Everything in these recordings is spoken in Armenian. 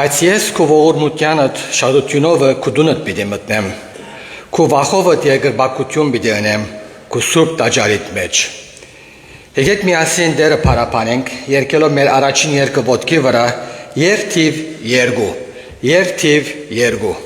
Բայց ես քո ողորմությանդ շահութունով քո դունդ պիտի մտնեմ, քո վախովդ երկրպագություն պիտի անեմ, քո սուրբ տաճարիդ մեջ։ Եկեք միասին Տերը փառաբանենք, երգելով մեր առաջին երգը ոտքի վրա, երթիվ երկու, երթիվ երկու։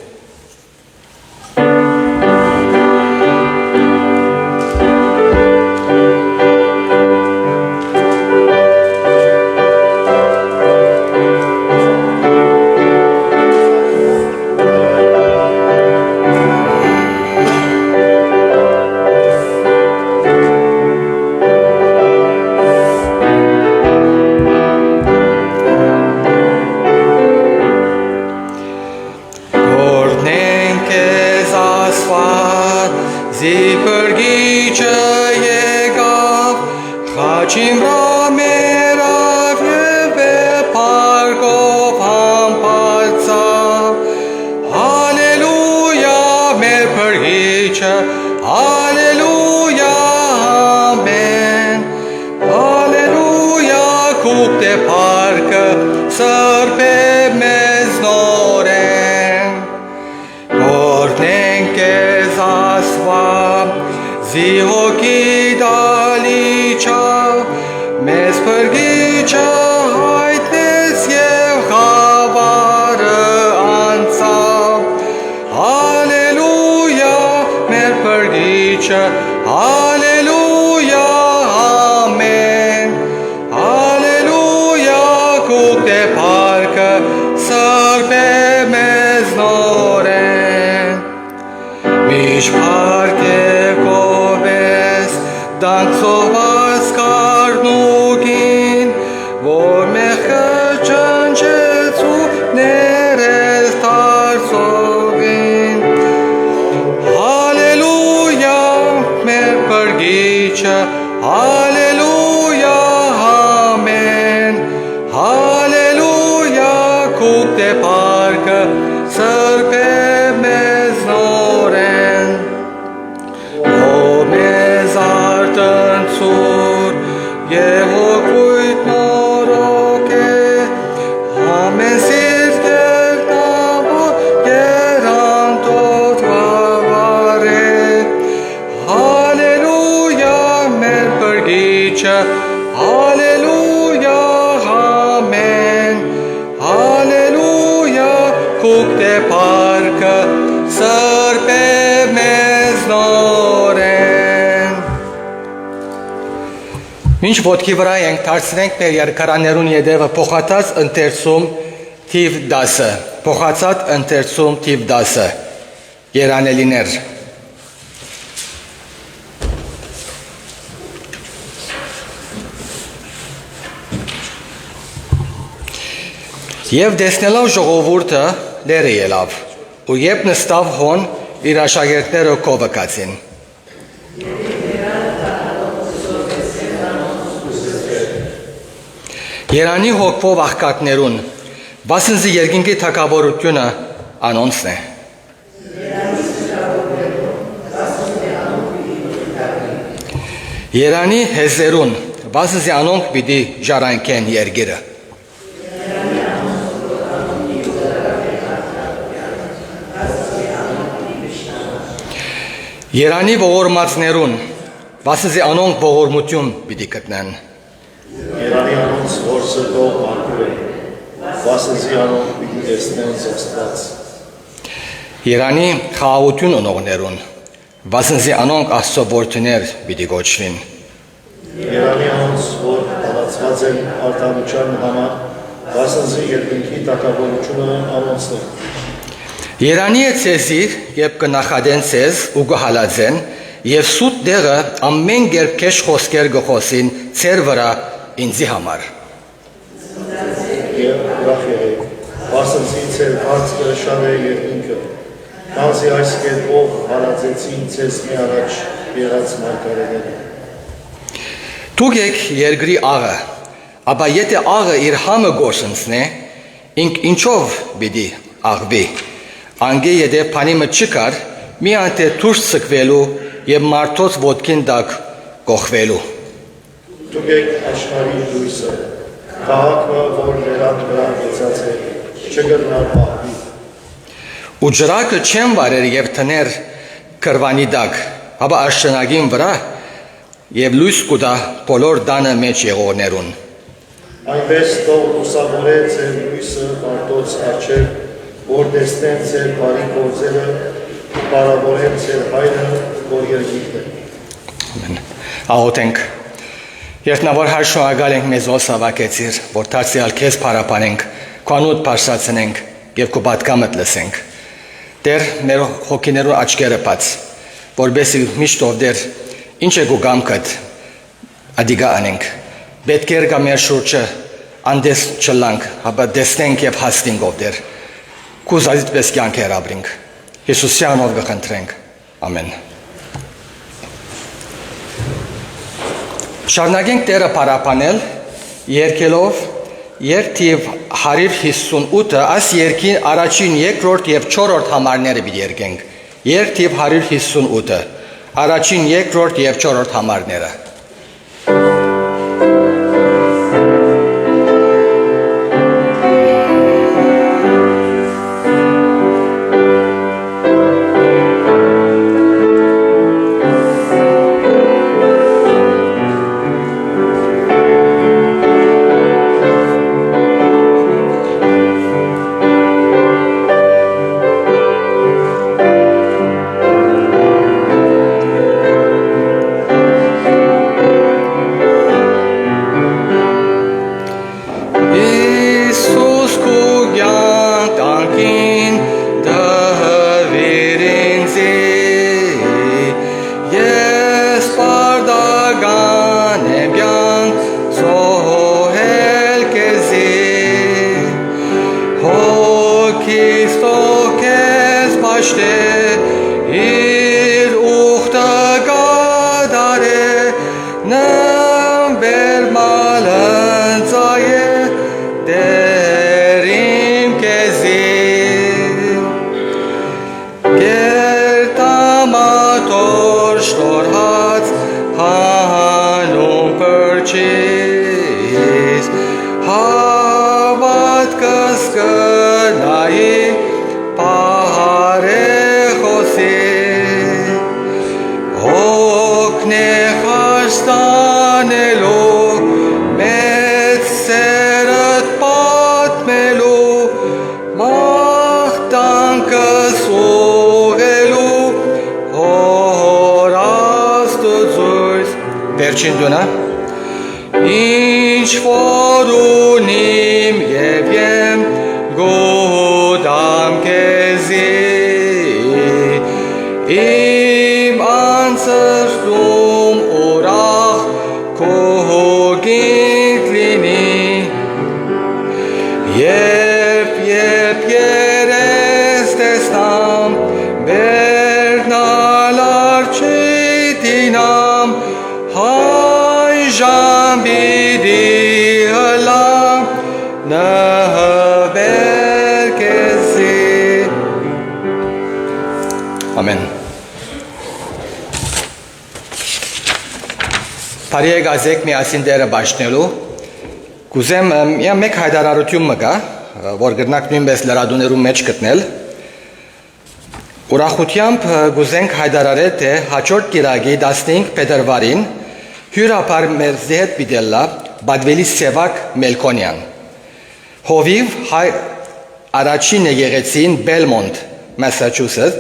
Ինչ ոտքի վրա ենք դարձնենք մեր երկարաներուն յետևը փոխած ընթերցում թիվ 10, փոխած ընթերցում թիվ 10, երանելիներ։ Եվ դեսնելով ժողովուրդը լերը ելավ, ու երբ նստավ հոն, իր աշակերտները կողոկացին։ Երանի հոգվով աղքատներուն, վասնզի երկինքի թագավորությունը անոնցն է։ Երանի հեզերուն, վասնզի անոնք պիտի ժառանգեն երկիրը։ Երանի ողորմածներուն, վասնզի անոնք ողորմություն պիտի գտնեն։ Երանի անոնց որ սրտով մաքուր են, վասնզի անոնք պիտի տեսնեն Աստված։ Երանի խաղաղություն ունողներուն, վասնզի անոնք Աստծո որդիներ պիտի կոչվին։ Երանի անոնց որ հալածված են արդարության համար, վասնզի երկինքի թագավորությունը անոնցն է։ Երանի է ցեզիր, երբ կնախադեն ցեզ ու կհալածեն, եւ սուտ դեղը ամեն կերպ քեշ խոսքեր գխոսին ցեր վրա ինձի համար։ Եվ ուրախ եղեք, վասնզի ցեր բարձրը շան է երկինքը, Քանզի այս կերպով հարացեցին ցես մի առաջ եղած մարգարեները։ Դուք եք երկրի աղը, ապա եթե աղը իր համը գործընծնե, ինչով պիտի աղվի, անգե եթե փանիմը չկար, մի անտե դուրս ցկվելու եւ մարդոց ոտքին տակ կողվելու։ Դուք եք աշխարհի լույսը, քաղաքը, որ վերան վրա գծած է, չգտնա պահվի։ Ու ջրակը չեն վարեր եւ թներ կրվանի տակ, ապա աշնագին վրա եւ լույս կուտա բոլոր տանը մեջ եղողներուն։ Այնպես թող լուսավորե ձեր լույսը մարդոց առջև, որ տեսնեն ձեր բարի գործերը, բարավորեն ձեր հայրը, որ երկինքն է։ Ամեն։ Աղոթենք։ Երտնավոր հայր շնորհակալ ենք մեզ ոսավակեցիր, որ դարձյալ քեզ փառաբանենք, քո անունդ բարձրացնենք եւ քո պատգամդ լսենք։ Տեր մեր հոգիներու աչքերը բաց, որբեսի միշտ ով դեր ինչ է գու գամքդ ադիգա անենք։ Պետք է գա մեր շուրջը անդես չլանք, ապա դեսնենք եւ հասնենք ով դեր։ Քուզ այդպես կյանք հեռաբրինք։ Հիսուսի անունով գխնդրենք։ Ամեն։ Շարունակենք Տերը փառաբանել երկելով երթիվ 158-ը այս երկին առաջին, երկրորդ եւ չորրորդ համարները պիտի երկենք։ Երթիվ 158-ը առաջին, երկրորդ եւ չորրորդ համարները։ Վերջին դունը ինչ որ ունիմ եւ եմ գոդամ քեզի իմ անցրդում ուրախ քո հոգին լինի երբ երես տեսնամ բեռնալ արջի դինամ Հայ ժամբիդի հլամ նհվեր կեզի Ամեն Բարի եկազեք միասին դերը բաշնելու Կուզեմ մեկ հայդարարություն մգա որ գրնակ նույնպես լրադուներում մեջ գտնել Ուրախությամբ գուզենք հայդարարել թե հաջորդ կիրակի 15 փետրվարին հյուրապար մեր զեհետ պիտելլա Բադվելի Սևակ Մելքոնյան Հովիվ հայ առաջին եկեղեցին Բելմոնտ Մասաչուսեթս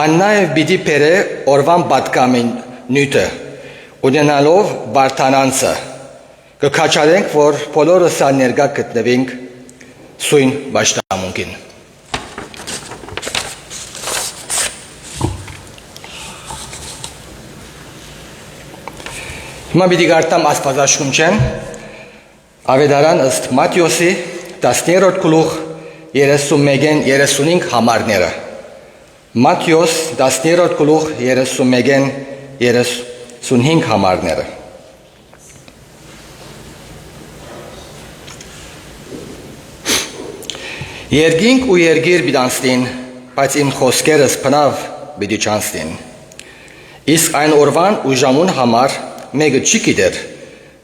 աննայև պիտի պերե օրվան պատգամին նյութը ունենալով բարդանանցը կքաչարենք որ բոլորս ներկա գտնվենք սույն պաշտամունքին Հիմա պիտի գարտամ Աստվածաշունչեն Ավետարան ըստ Մատթեոսի 10-րդ գլուխ 31-35 համարները Մատթեոս 10-րդ գլուխ 31-ին 35 համարները։ Երկինք ու երկիր բիդանստին, բայց իմ խոսքերս բնավ բիդի չանստին։ Իսկ այն օրվան ու ժամուն համար մեկը չի գիտեր,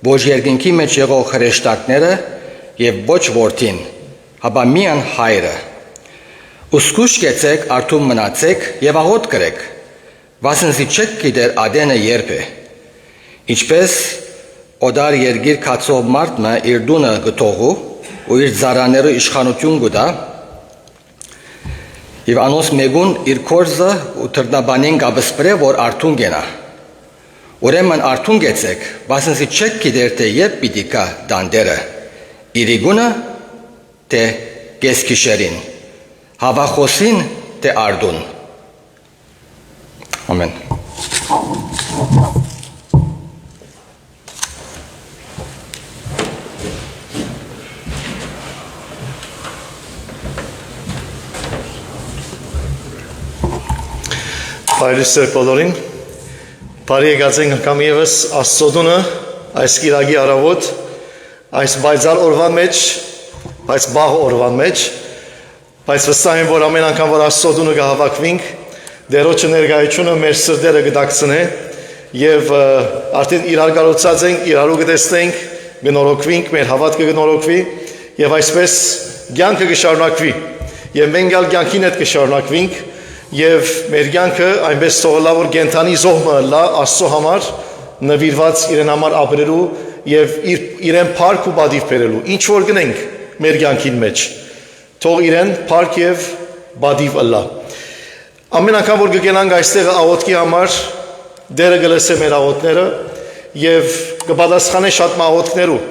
ոչ երկինքի մեջ եղող հրեշտակները և ոչ որդին, հապա միայն հայրը։ Ուսկուշ կեցեք, արթուն մնացեք և աղոտ կրեք, վասնզի չեք գիտեր ադենը երբ է։ Ինչպես օդար երկիր կացող մարդը իր դունը գտողու ու իր ծառաները իշխանություն գտա, և անոնց մեկուն իր քորձը ու թռնաբանին կապսպրե, որ արթուն գենա։ Ուրեմն արթուն գեցեք, վասնզի չեք գիտեր, թե երբ պիտի գա դանդերը, իրիկունը, թե կեսգիշերին, հավախոսին, թե արդուն։ Ամեն։ Հայրի սեր բոլորին, բարի եկած ենք անգամ ևս Աստծոդունը, այս կիրագի առավոտ, այս բայցար օրվան մեջ, բայց բաղ օրվան մեջ, բայց վստահ եմ, որ ամեն անգամ, որ Աստծոդունը կհավաքվենք, դերոջը ներկայությունը մեր սրտերը կդակցնե և արդեն իրար գալոցած ենք, իրարու կտեսնենք, կնորոգվենք, մեր հավատքը կնորոգվի և այսպես կյանքը կշարունակվի և մենք ալ կյանքին հետ կշարունակվենք և մեր կյանքը այնպես թողնա, որ կենդանի զոհը լա Աստծո համար նվիրված իրեն համար ապրելու և իրեն փառք ու բադիվ բերելու։ Ինչ որ գնենք մեր կյանքին մեջ, թող իրեն փառք և բադիվ լա։ Ամեն անգամ որ կգնանք այստեղ աղոթքի համար, Դերը կլսե մեր աղոթները և կպատասխանե շատ աղոթքներու։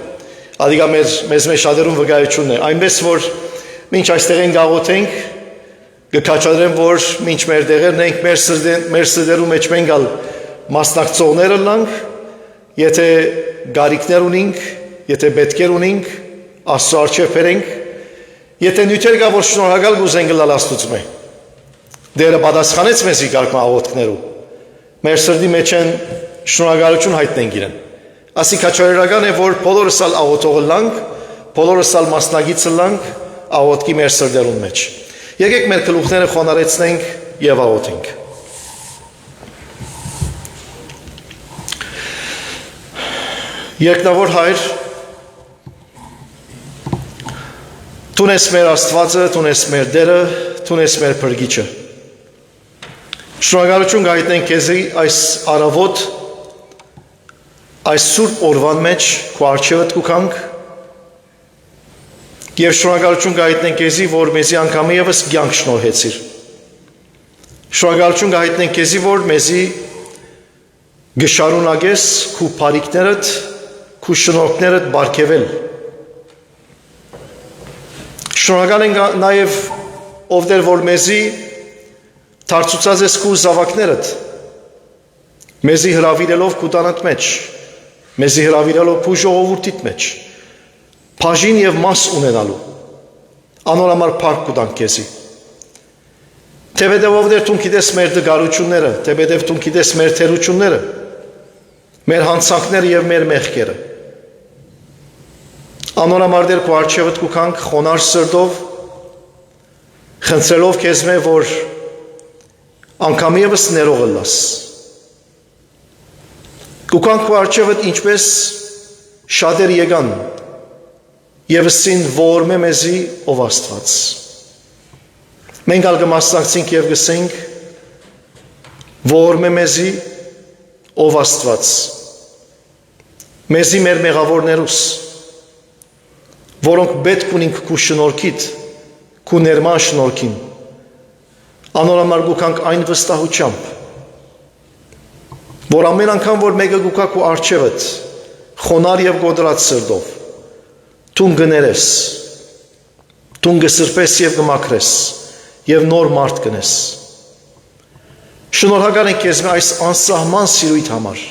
Ադիգա մեզ շատերուն վկայությունն է, այնպես որ մինչ այստեղ ենք աղոթենք, կքաջադրեմ, որ մինչ մեր տեղերն ենք, մեր սրտերու մեջ մենք ալ մասնակցողները լանք, եթե գարիքներ ունենք, եթե պետքեր ունենք, Աստծո առջև բերենք, եթե նյութեր կա, որ շնորհակալ կուզենք լալ Աստծո։ Դերը պատասխանեց մեզի կարգ աղոթքներու։ Մեր սրտի մեջ են շնորհակալություն հայտնենք իրեն։ Ասի քաջարերական է, որ բոլորս ալ աղոթողը լանք, բոլորս ալ մասնագիցը լանք աղոթքի մեր սրտերուն մեջ։ Եկեք մեր գլուխները խոնարհեցնենք եւ աղոթենք։ Երկնավոր Հայր, Տուն ես մեր Աստվածը, Տուն ես մեր Դերը, Տուն ես մեր Փրկիչը։ Շնորհակալություն կհայտնենք քեզի այս առավոտ, այս սուրբ օրվան մեջ քո առջևդ կուքանք և շնորհակալություն կհայտնենք քեզի, որ մեզի անգամ ևս կյանք շնորհեցիր։ Շնորհակալություն կհայտնենք քեզի, որ մեզի գշարունակես քո բարիքներդ, քո շնորհքներդ բարգեւել։ Շնորհակալ ենք նաև ով դեր որ մեզի դարձուցած ես քո զավակներդ, մեզի հրավիրելով քո տանդ մեջ, մեզի հրավիրելով քո ժողովրդիդ մեջ, բաժին և մաս ունենալու, անոր համար փառք կտանք քեզի։ Թեպետև ով դեր դու գիտես մեր դգարությունները, թեպետև դու գիտես մեր թերությունները, մեր հանցանքները և մեր մեղքերը։ Անոր համար դեր քո առջևդ կուքանք խոնար սրտով, խնդրելով քեզ մե, որ անգամ ևս ներողը լաս։ Կուքանք քո առջևդ ինչպես շատեր եկան, և սին ողորմե մեզի ով Աստված։ Մենք ալ կմասնակցենք և գսենք ողորմե մեզի ով Աստված, մեզի մեր մեղավորներուս, որոնք պետք ունենք քո շնորհքիդ, քո ներման շնորհքին, անոր համար գուքանք այն վստահությամբ, որ ամեն անգամ որ մեկը գուքա քո առջևդ խոնար և գոդրած սրտով, Տուն գներես, տուն գսրպես և գմակրես, և նոր մարդ գնես։ Շնորհակալ ենք քեզ այս անսահման սիրույթ համար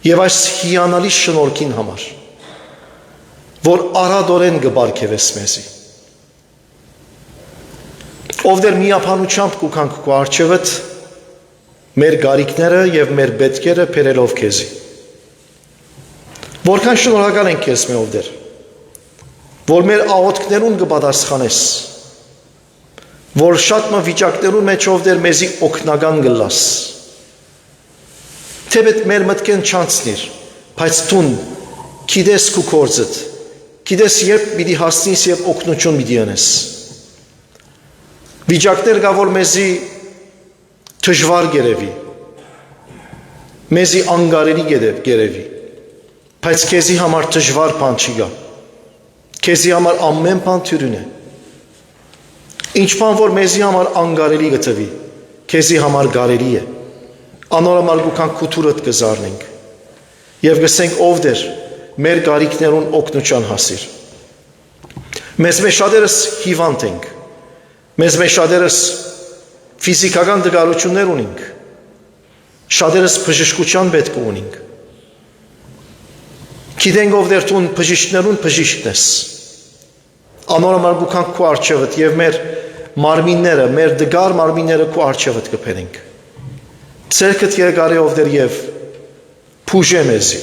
և այս հիանալի շնորհքին համար, որ արադորեն կբարգևես մեզի։ ով դեր միապանությամբ կուքանք քո արջևդ մեր գարիքները եւ մեր պետքերը բերելով քեզի։ Որքան շնորհակալ ենք քեզ ով դեր, որ մեր աղոթքներուն կպատասխանես, որ շատ վիճակներուն մեջ ով դեր մեզի օգնական գլաս։ Թեպետ մեր մտքեն չանցնիր, բայց տուն գիտես քու կորձդ, գիտես երբ պիտի հասնես եւ օգնություն պիտի անես։ Վիճակներ կա որ մեզի դժվար գերեվի, մեզի անգարելի գերեվի, բայց քեզի համար դժվար բան չի գա, քեզի համար ամեն բան թյուրին է։ Ինչ բան որ մեզի համար անգարելի գտվի, քեզի համար գարելի է։ Անորոմալ գուքան քութուրդ կզարնենք եւ գսենք ով դեր մեր գարիքներուն օգնության հասիր։ Մեզ շատերս հիվանդ ենք, մեզ շատերս ֆիզիկական դժվարություններ ունենք, շատերս բժշկության պետք ունենք։ Գիտենք ով դեր տուն բժիշկներուն բժիշկն ես։ Անորոմալ գուքան քո արջևդ եւ մեր մարմինները, մեր դգար մարմինները քո արջևդ կփերենք։ Ցերկդ երկարի ով դեր եւ փուժե մեզի,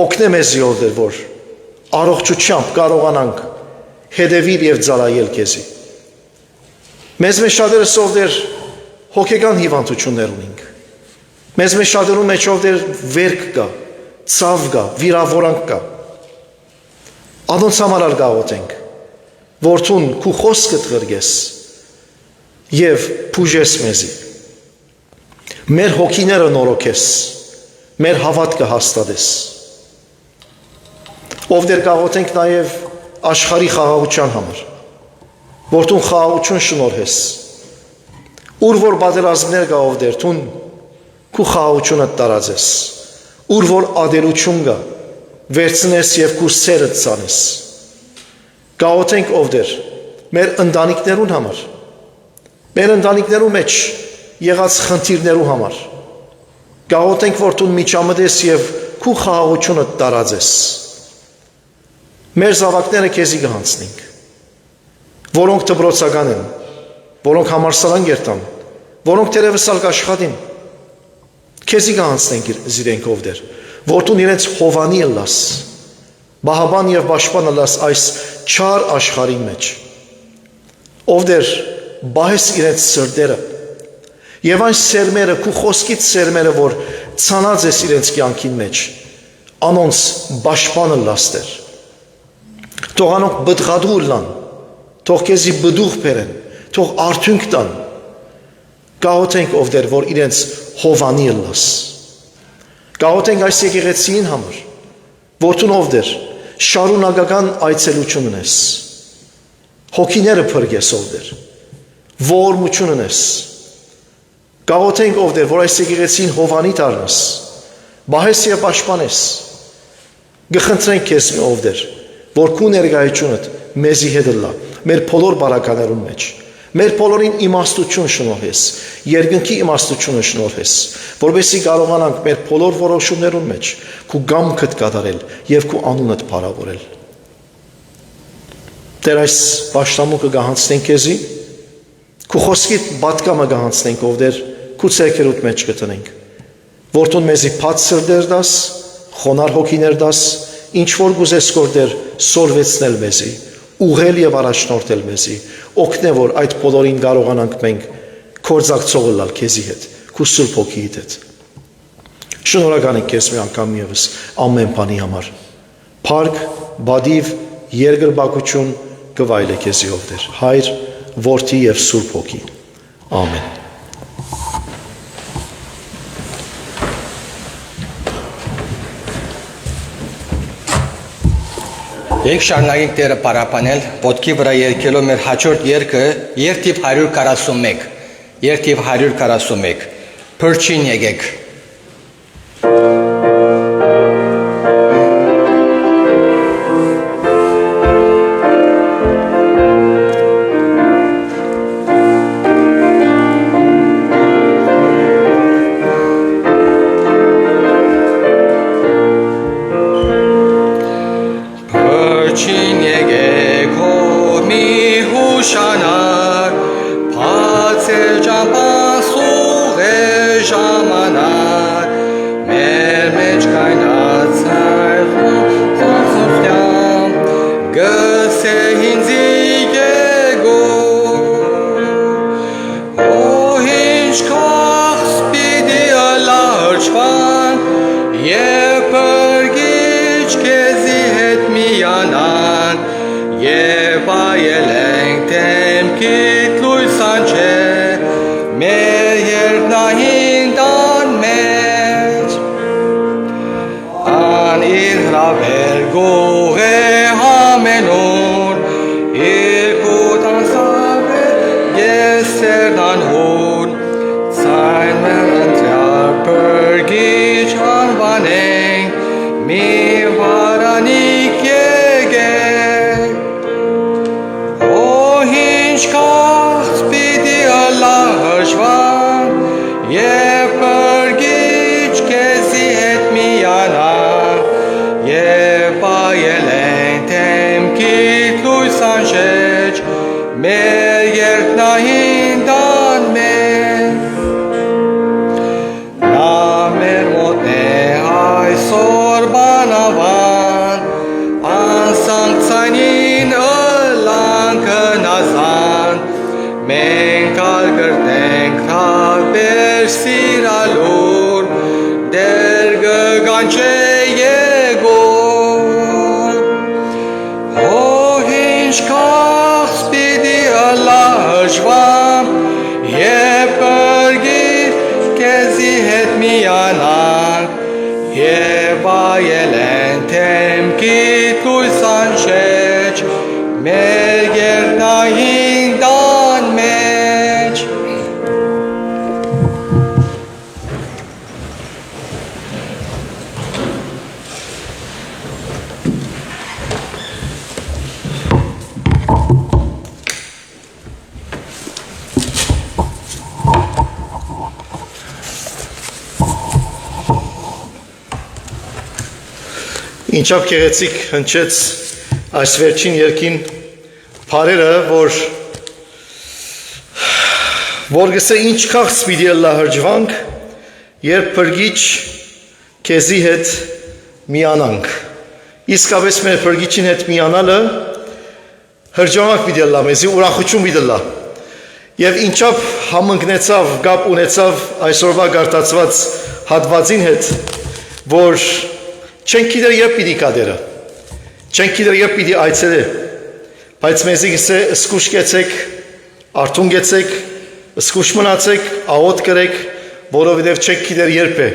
օգնե մեզի ով դեր որ առողջությամբ կարողանանք հետևել եւ ծառայել քեզի։ Մեզ շատերս ով դեր հոգեկան հիվանդություններ ունենք, մեզ շատերուն մեջ ով դեր վերք կա, ցավ կա, վիրավորանք կա։ Անոնց համար արգավոտենք, որ տուն քու խոսքդ գրգես եւ փուժես մեզի։ Մեր հոգիները նորոգես, մեր հավատքը հաստատես։ Ով դեր կաղոթենք նաև աշխարհի խաղաղության համար, որ տուն խաղաղություն շնորհես։ Ուր որ պատերազմներ կա ով դեր տուն քու խաղաղությունը տարածես, ուր որ ադելություն կա վերցնես եւ քու սերը ցանես։ Կաղոթենք ով դեր մեր ընտանիքներուն համար, մեր ընտանիքներու մեջ եղած խնդիրներու համար։ Կաղոթենք որ տուն միջամտես եւ քու խաղաղությունը տարածես։ Մեր զավակները քեզի կհանցնենք, որոնք դպրոցական են, որոնք համալսարան գերտան, որոնք թերևս ալ կաշխատին։ Քեզի կհանցնենք զիրենք ով դեր, որ տուն իրենց հովանի ըլլաս, բահաբան եւ պաշտպան ըլլաս այս չար աշխարհի մեջ։ Ով դեր բահես իրենց սրտերը եւ այն սերմերը քու խոսքից սերմերը որ ցանած ես իրենց կյանքին մեջ անոնց պաշտպանը լաստեր թող անոնք բդղադուր լան թող քեզի բդուղ բերեն թող արդյունք տան կաղոթենք ով դեր որ իրենց հովանի լաս կաղոթենք այս եկեղեցին համար որ տուն ով դեր շարունակական այցելություն ունես հոգիները փրկես ով դեր ողորմություն ունես Կաղոթենք ով դեր, որ այս եկեղեցին հովանի դառնաս, բահես եւ պաշտպանես։ Գխնդրենք քեզ ով դեր, որ քու ներկայությունդ մեզի հետ լա, մեր բոլոր բարականերուն մեջ, մեր բոլորին իմաստություն շնորհես, երկնքի իմաստությունը շնորհես, որովհետեւ կարողանանք մեր բոլոր որոշումներուն մեջ քու գամքդ կատարել եւ քու անունդ փառավորել։ Տեր այս պաշտամուկը գահանցնենք քեզի, քու խոսքիդ բատկամը գահանցնենք ով դեր քու ցերկերուտ մեջ կտնենք որտուն մեզի փած սրդեր դաս խոնար հոգիներ դաս ինչ որ գուզես կորդեր սորվեցնել մեզի ուղղել եւ առաջնորդել մեզի օգնե որ այդ բոլորին կարողանանք մենք կորզակցող լալ քեզի հետ քու սուրբ հոգիիդ հետ շնորհակալ ենք քեզ մի անգամ եւս ամեն բանի համար փառք բադիվ երկրպագություն կվայելե քեզի ով դեր հայր որդի եւ սուրբ հոգի ամեն Եկ շարունակենք Տերը պարապանել, ոտքի վրա երգելով մեր հաջորդ երգը երթիվ 141, երթիվ 141, փրչին եկեք։ Shana ժամանակ մեր մեջ կայնացար խոստյան գսե ինձի գեգո ինչ կախս պիտի ալարջվան և պրգիչ կեզի հետ միանան և այել ենք թեմքիտ լույսան չէ մեր երկնային տան մեջ ան իր հրավեր գող է ամենուր իր կուտան սավեր ես սերնան հուր ցայն մեր ընտրյալ պրգիչ անվանենք մի վարանիկ եկեք ինչ կախց պիտի ալարջվան և պրգիչ կեզի հետ միանան և այել են թեմքիտ լույսան շեջ մեր երկնային տան մեջ նա մեր մոտ է այսօր բանավան անսանք ցայնին ըլանքը նազան մենք ալ գրտենք թաբեր սիրալուր դեր գգանչե եկոր ինչ կախս պիտի ալարջվան և պրգիչ կեզի հետ միանանք և այել են թեմքիտ լույսան շեջ մեր երկնային տան մեջ Ինչավ գեղեցիկ հնչեց այս վերջին երկին բարերը, որ գսե ինչ կախս պիտի ալարջվանք, երբ պրգիչ կեզի հետ միանանք։ Իսկապես մեր պրգիչին հետ միանալը հրջանակ պիտի ալա, մեզի ուրախություն պիտի ալա։ Եվ ինչավ համընկնեցավ, գապ ունեցավ այսօրվա գարտացված հատվածին հետ, որ չենք գիտեր երբ պիտի կադերը, չենք գիտեր երբ պիտի այցելե, բայց մեզի գսե սկուշ կեցեք, արթուն գեցեք, սկուշ մնացեք, աղոտ կրեք, որովհետև չենք գիտեր երբ է,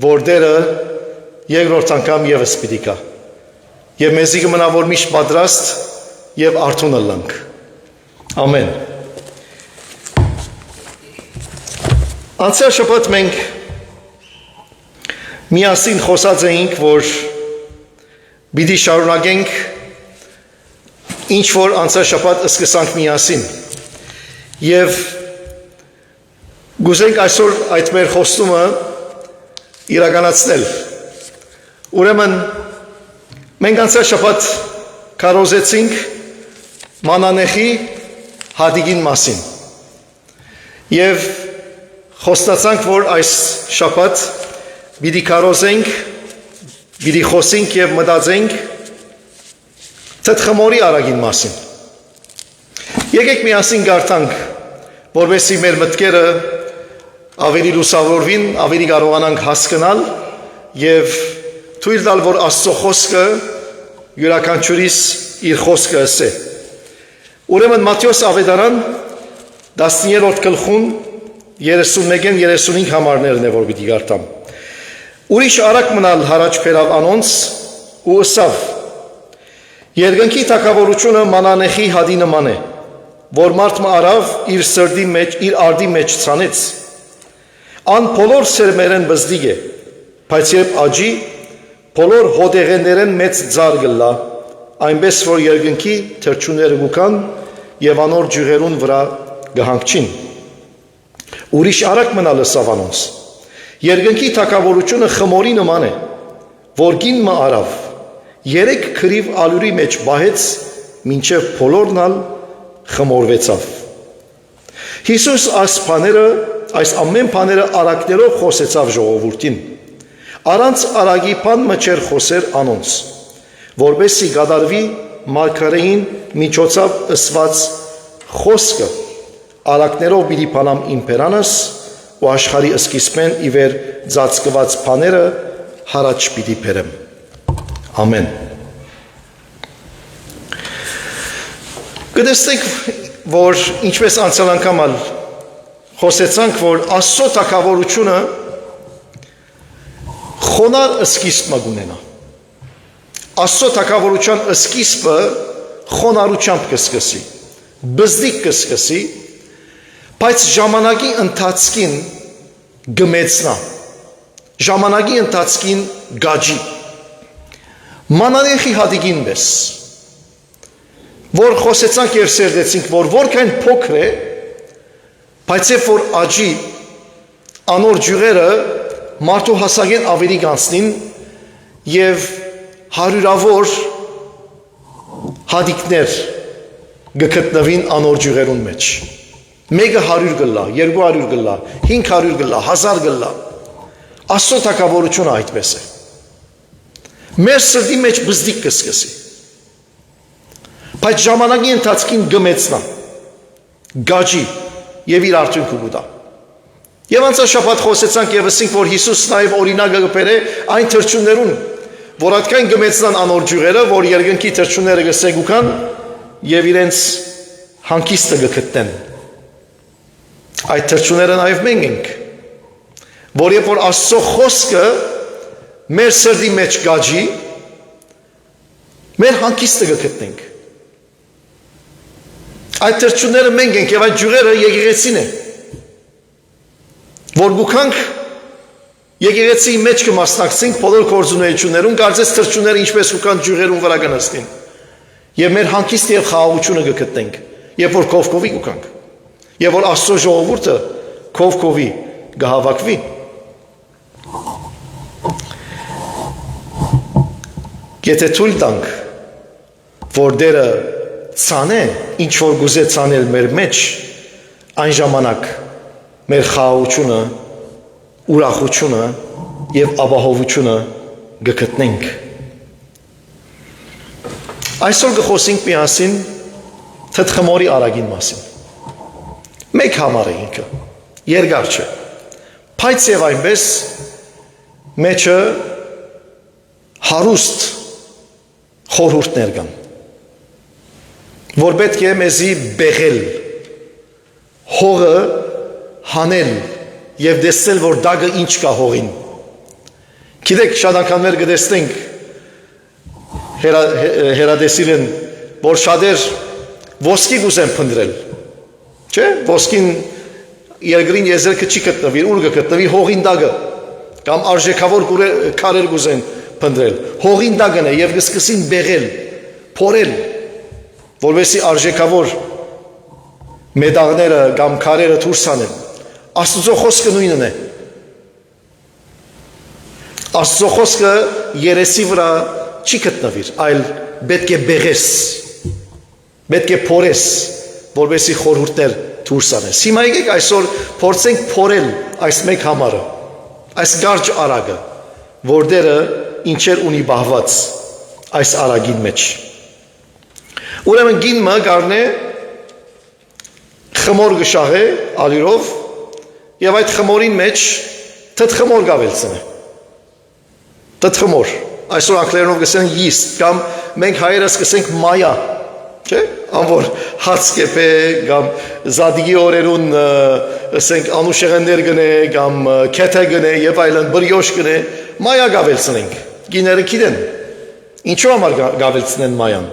որ դերը երկրորդ անգամ ևս պիտի կա։ Եվ մեզի կմնա որ միշտ պատրաստ և արթուն ըլլանք։ Ամեն։ Անցյալ շաբաթ մենք միասին խոսած էինք, որ պիտի շարունակենք ինչ որ անցյալ շաբաթ սկսանք միասին և գուզենք այսօր այդ մեր խոստումը իրականացնել։ Ուրեմն մենք անցյալ շաբաթ քարոզեցինք մանանեխի հադիգին մասին և խոստացանք, որ այս շաբաթ պիտի քարոզենք, պիտի խոսենք և մտածենք թթխմորի արագին մասին։ Եկեք միասին գարտանք, որովհետեւ մեր մտքերը ավելի լուսավորվին, ավելի կարողանանք հասկանալ և թույլ տալ, որ Աստծո խոսքը յուրաքանչյուրիս իր խոսքը ասե։ Ուրեմն Մատթեոս ավետարան 10-րդ գլխուն 31-35 համարներն է, որ պիտի գարտամ։ Ուրիշ արագ մնալ հարաճ բերավ անոնց ու ըսավ. Երկնքի թագավորությունը մանանեխի հադի նման է, որ մարդ մը արավ իր սրդի մեջ, իր արդի մեջ ցանեց։ Ան բոլոր սերմերեն բզդիգ է, բայց երբ աճի, բոլոր հոդեղեններեն մեծ ձար գլա, այնպես որ երկնքի թրջունները գուքան և անոր ջուղերուն վրա գհանգչին։ Ուրիշ արագ մնալ ըսավ անոնց. Երկնքի թագավորությունը խմորի նման է, որ գին մը արավ, 3 քրիվ ալյուրի մեջ բահեց, մինչև բոլորն ալ խմորվեցավ։ Հիսուս այս բաները այս ամեն բաները արակներով խոսեցավ ժողովրդին։ Առանց արագի բան մը չէր խոսեր անոնց, որպեսզի գադարվի մարգարեին միջոցով ըսված խոսքը, արակներով պիտի բանամ իմ բերանս ու աշխարհի սկիզբեն ի վեր ծածկված բաները հարաճ պիտի բերեմ։ Ամեն։ Կտեսնենք, որ ինչպես անցյալ անգամ խոսեցանք, որ Աստծո թագավորությունը խոնար սկիզբ կունենա։ Աստծո թագավորության սկիզբը խոնարհությամբ կսկսի, բզդիկ կսկսի, բայց ժամանակի ընթացքին գմեցնա, ժամանակի ընթացքին գաջի, մանարեխի հատիկին պես, որ խոսեցանք և սերդեցինք, որ որքան փոքր է, բայց երբ որ աճի անոր ջուրերը մարդու հասակեն ավելի կանցնին և հարյուրավոր հատիկներ գտնվին անոր ջուրերուն մեջ։ Մեկը 100 գլա, 200 գլա, 500 գլա, 1000 գլա։ Աստծո թագավորությունը այդպես է։ Մեր սրտի մեջ բզդիկ կսկսի, բայց ժամանակի ընթացքին գմեցնա, գաջի և իր արդյունքը կուտա։ Եվ անցյալ շաբաթ խոսեցանք և ասենք, որ Հիսուս նաև օրինակը կբերե այն թռչուններուն, որ այդքան գմեցնան անոր ջուրերը, որ երկնքի թռչունները կսեգուքան և իրենց հանգիստը կգտնեն։ Այդ թռչունները նաև մենք ենք, որ երբ որ Աստծո խոսքը մեր սրտի մեջ գաջի, մեր հանգիստը կգտնենք։ Այդ թռչունները մենք ենք և այդ ջուրերը եկեղեցին է, որ գուքանք եկեղեցի մեջ կմասնակցենք բոլոր գործունեություններուն, կարծես թռչունները ինչպես գուքան ջուրերուն վրա կնստին և մեր հանգիստը և խաղաղությունը կգտնենք, երբ որ կովկովի գուքանք, և որ Աստծո ժողովուրդը կովկովի կհավաքվի։ Եթե թույլ տանք, որ դերը ցանե, ինչ որ գուզե ցանել մեր մեջ, այն ժամանակ մեր խաղաղությունը, ուրախությունը և ապահովությունը կգտնենք։ Այսօր կխոսենք միասին թթխմորի արագին մասին։ Մեկ համար է ինքը, երկար չէ, բայց և այնպես մեջը հարուստ խորհուրդներ կան, որ պետք է մեզի բեղել, հողը հանել և դեսնել, որ դագը ինչ կա հողին։ Գիտեք, շատ անգամներ կտեսնենք հերադեսիլեն, որ շատեր ոսկի կուզեն փնտրել, չէ՞, ոսկին երկրին եզերքը չի գտնվի, ուր կգտնվի հողին դագը, կամ արժեքավոր քարեր կուզեն փնտրել, հողին դագն է և կսկսին բեղել, փորել, որովհետեւ արժեքավոր մեդաղները կամ քարերը դուրս անեն։ Աստծո խոսքը նույնն է։ Աստծո խոսքը երեսի վրա չի գտնվիր, այլ պետք է բեղես, պետք է փորես, որովհետեւ խորհուրդներ դուրս անես։ Հիմա եկեք այսօր փորձենք փորել այս մեկ համարը, այս գարջ արագը, որ դերը ինչեր ունի բահված այս արագին մեջ։ Ուրեմն գինը գարնե խմոր գշաղե ալիրով և այդ խմորին մեջ թթխմոր գավելցն է։ Թթխմոր, այսօր անգլերենով կսեն yeast, կամ մենք հայերս կսենք մայա, չէ՞, անոր հաց կեպե, կամ զադիգի օրերուն ասենք անուշեղեններ գնե, կամ քեթե գնե և այլն բրյոշ գնե, մայա գավելցնենք, գիները գիտեն, ինչու համար գավելցնեն մայան,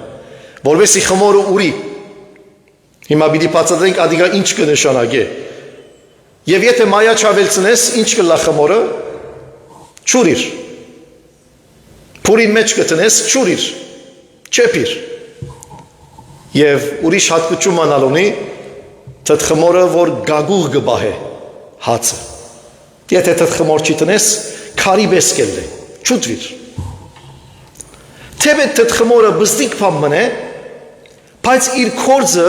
որովհետեւ խմորը ուրի, հիմա պիտի բացատրենք ադիգա ինչ կնշանակե, և եթե մայա չավելցնես, ինչ կլա խմորը, չուրիր, փուրին մեջ կտնես, չուրիր, չեպիր, և ուրիշ հատկություն անալ ունի, թթխմորը, որ գագուղ գբահե հացը, եթե թթխմոր չի տնես, քարի պես կելն է, չուտվիր, թեպետ թթխմորը բզդիկ բան մնե, բայց իր կորձը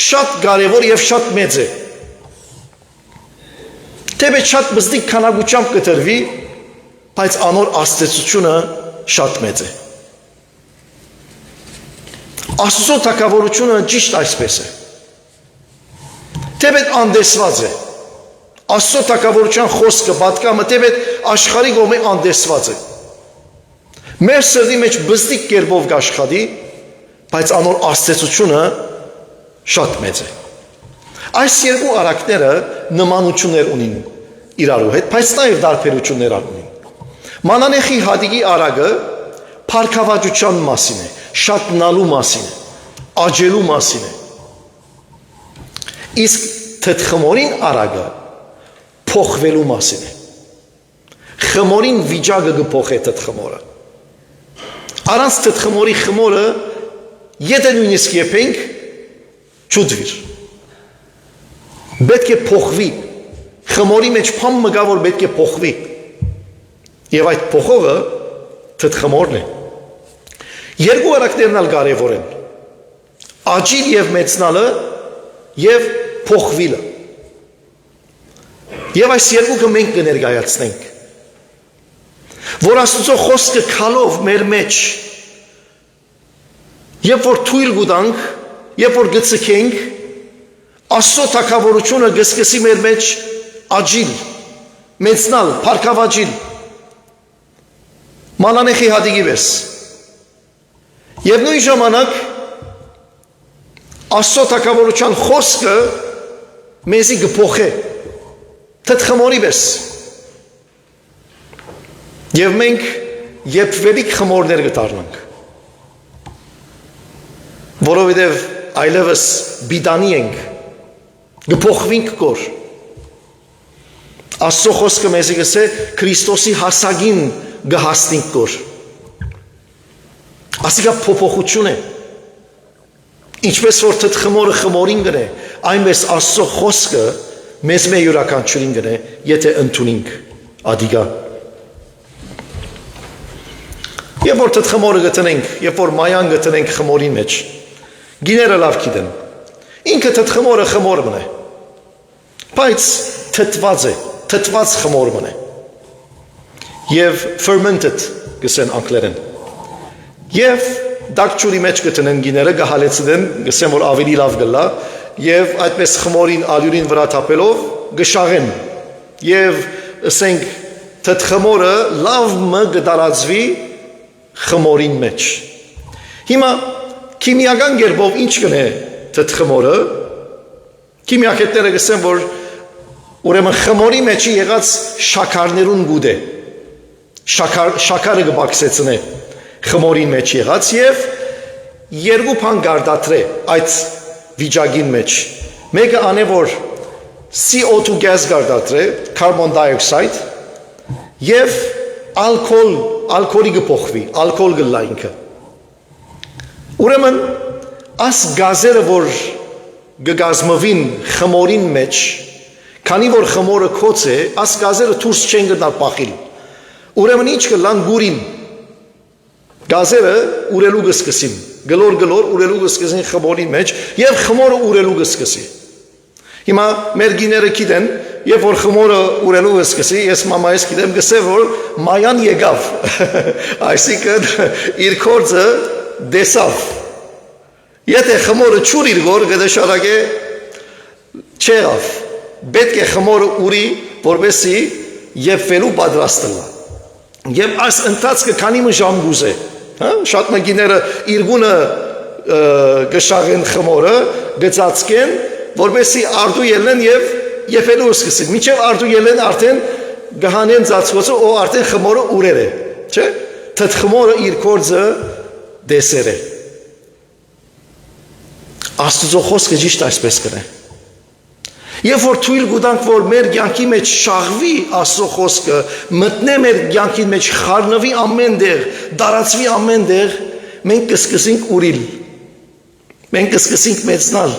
շատ կարևոր և շատ մեծ է։ Թեպետ շատ բզդիկ քանակությամբ կտրվի, բայց անոր աստեցությունը շատ մեծ է։ Աստծո թագավորությունը ճիշտ այսպես է։ Թեպետ անդեսված է։ Աստծո թագավորության խոսքը պատկամը թեպետ աշխարհի կողմի անդեսված է։ Մեր սրտի մեջ բզդիկ կերպով կաշխատի, բայց անոր աստեցությունը շատ մեծ է։ Այս երկու արակները նմանություններ ունին իրարու հետ, բայց նաև տարբերություններ ունին։ Մանանեխի հադիկի արագը փառքավաճության մասին է, շատնալու մասին է, աճելու մասին է։ Իսկ թթխմորին արագը փոխվելու մասին է։ Խմորին վիճակը կփոխի թթխմորը։ Առանց թթխմորի խմորը եթե նույնիսկ եփենք չուդվիր։ Պետք է փոխվի։ Խմորի մեջ փամ մգա որ պետք է փոխվի։ Եվ այդ փոխողը թթխմորն է։ Երկու արակներն ալ կարևոր են։ Աճիլ եւ մեծնալը եւ փոխվիլը։ Եվ այս երկուքը մենք կներկայացնենք, որ Աստծո խոսքը քալով մեր մեջ, երբ որ թույլ գուտանք, երբ որ գծկենք, Աստծո թագավորությունը գսկսի մեր մեջ աճիլ, մեծնալ, փառքավաճիլ, մանանեխի հադիկի պես։ Եվ նույն ժամանակ Աստծո թագավորության խոսքը մեզի կփոխի թթխմորի պես։ Եվ մենք եփվելիք խմորներ կդառնանք։ Որովհետև այլևս բիդանի ենք, կփոխվենք կոր։ Աստծո խոսքը մեզի գսե Քրիստոսի հասագին կհասնենք կոր։ Ասիկա փոփոխություն է։ Ինչպես որ թթխմորը խմորին գնե, այնպես Աստծո խոսքը մեզ մեր յուրաքանչյուրին գնե, եթե ընդունենք ադիգա։ Երբ որ թթխմորը գտնենք, երբ որ մայան գտնենք խմորի մեջ, գիները լավ գիտեն։ Ինքը թթխմորը խմոր մնե։ Բայց թթված է, թթված խմոր մնե։ Եվ fermented գսեն անգլերեն։ Եվ դակչուրի մեջ գտնեն գիները գահալեցնեն, գսեն որ ավելի լավ գլա, եւ այդպես խմորին ալյուրին վրա թափելով գշաղեն։ Եվ ասենք թթխմորը լավ մը գդարածվի խմորին մեջ։ Հիմա քիմիական կերպով ինչ կնե թթխմորը։ Քիմիակետները գսեն որ ուրեմն խմորի մեջի եղած շաքարներուն գուդե։ Շաքարը կբաքսեցնե խմորին մեջ եղած եւ երկու բան գարդատրե այդ վիճակին մեջ։ Մեկը անե որ CO2 գազ գարդատրե, carbon dioxide, եւ ալկոլի կփոխվի, ալկոլ գլա ինքը։ Ուրեմն աս գազերը որ կգազմվին խմորին մեջ, քանի որ խմորը քոց է, աս գազերը դուրս չեն գնալ պախիլ։ Ուրեմն ինչ կլան գուրին։ Գազերը ուրելու կսկսին, գլոր ուրելու կսկսին խմորի մեջ եւ խմորը ուրելու կսկսի։ Հիմա մեր գիները գիտեն, երբ որ խմորը ուրելու կսկսի, ես մամայիս գիտեմ գսե որ մայան եկավ։ Այսինքն իր կորձը դեսավ։ Եթե խմորը ճուր իր գոր գդաշարակե չեղավ։ Պետք է խմորը ուրի, որպեսի եփվելու պատրաստ լա։ Եվ այս ընթացքը քանի ժամ գուզե։ Շատ մագիները իրգունը գշաղեն խմորը, գծածկեն, որպեսի արդու ելեն եւ եփելու սկսին։ Մինչեւ արդու ելեն արդեն գահանեն ծածկոցը, ու արդեն խմորը ուրեր է, չէ՞։ Թթխմորը իր կորձը դեսեր է։ Աստծո խոսքը ճիշտ այսպես կրե։ Երբ որ թույլ գուտանք որ մեր կյանքի մեջ շաղվի Աստծո խոսքը, մտնե մեր կյանքի մեջ, խառնվի ամեն տեղ, դարածվի ամեն տեղ, մենք կսկսենք ուրիլ, մենք կսկսենք մեծնալ,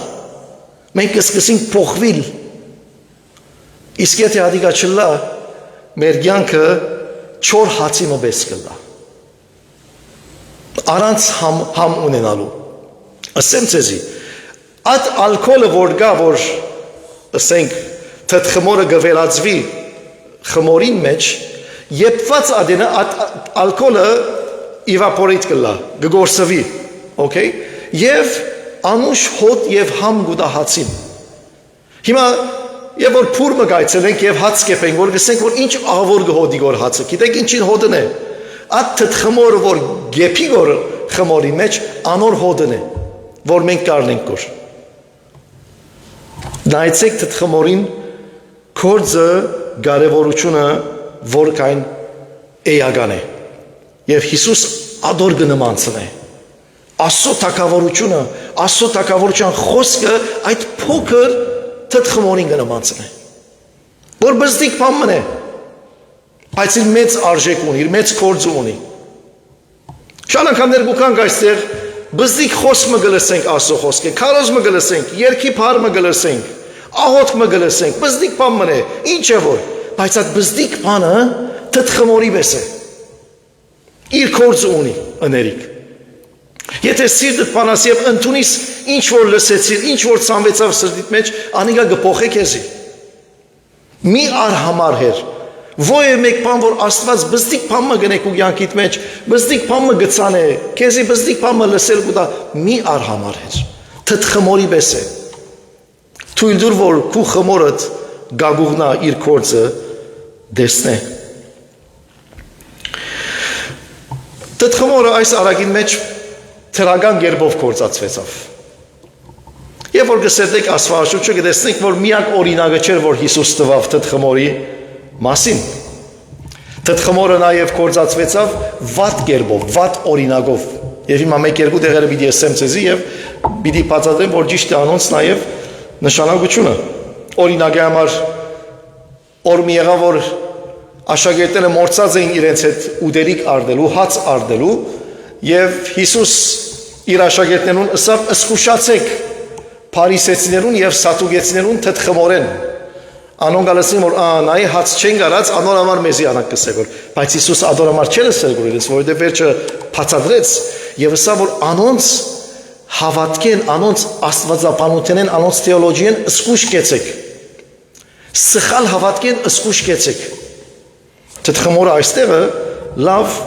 մենք կսկսենք փոխվել։ Իսկ եթե ադիգա չլա, մեր կյանքը չոր հացի մպես կլա։ Առանց համ ունենալու։ Ասեմ ցեզի, այդ ալկոլը որ գա որ ասենք թթխմորը գվերածվի խմորին մեջ, եփված ադենը ալկոլը evaporate կլա, գգորսվի, okay? Եվ անուշ հոտ եւ համ գուտահացին։ Հիմա եւ որ փուրը գայցելենք եւ հաց կեպենք, որ գսենք որ ինչ աղավոր գհոդի գոր հացը, գիտեք ինչին հոդն է։ Այդ թթխմորը որ գեփի գոր խմորի մեջ անոր հոդն է, որ մենք կարնենք գոր։ Նայեցեք թթխմորին կորձը կարևորությունը որքան էական է։ Եվ Հիսուս ադոր գնմանցն է։ Աստծո թակավորությունը, Աստծո թակավորության խոսքը այդ փոքր թթխմորին գնմանցն է։ Որ բզդիկ բան է, բայց իր մեծ արժեք ունի, իր մեծ կորձ ունի։ Շատ անգամ ներգուքանք այստեղ բզդիկ խոսքը գլսենք Աստծո խոսքը, քարոզը գլսենք, երկի փարը գլսենք, աղոթքը գլսենք, բզդիկ բան է, ինչ է որ, բայց այդ բզդիկ բանը թթխմորի պես է։ Իր կորձը ունի ըներիկ։ Եթե սիրտդ բանաս եւ ընդունիս ինչ որ լսեցիր, ինչ որ ցանվեցավ սրտիդ մեջ, անիկա գփոխե քեզի։ Մի արհամար հեր։ Ոյ մեկ բան որ Աստված բզդիկ բանը գնեք ու յանքիդ մեջ, բզդիկ բանը գցանե, քեզի բզդիկ բանը լսել գուտա մի արհամար հեր։ Թթխմորի պես է։ Թույլ դուր որ քու խմորդ գագուղնա իր կորձը դեսնե։ Թթխմորը այս արագին մեջ թրական գերբով կործածվեցավ։ Եվ որ գսետեք ասվարաշուչը գտեսնենք, որ միակ օրինակը չէր, որ Հիսուս տվավ թթխմորի մասին։ Թթխմորը նաև կործածվեցավ վատ գերբով, վատ օրինակով։ Եվ հիմա մեկ երկու տեղերը պիտի ասեմ ցեզի եւ պիտի բացատրեմ, որ ճիշտ է անոնց նաև նշանակությունը։ Օրինակի համար օրմի եղավ, որ աշակերտները մորցած էին իրենց հետ ուդելիք արդելու, հաց արդելու, եւ Հիսուս իր աշակերտներուն ասավ «Սկուշացեք փարիսեցիներուն եւ սատուկեցիներուն թթխմորեն»։ Անոնք գալսին որ նայ հաց չեն գարած, անոր համար մեզի անակ կսեգոր, բայց Հիսուս ադոր համար չէր սերգոր իրենց, որովհետեւ վերջը բացադրեց եւ ասավ որ անոնց հավատքեն, անոնց աստվածաբանութենեն, անոնց թեոլոգիեն սկուշ կեցեք։ Սխալ հավատքեն սկուշ կեցեք։ Թթխմորը այստեղը լավ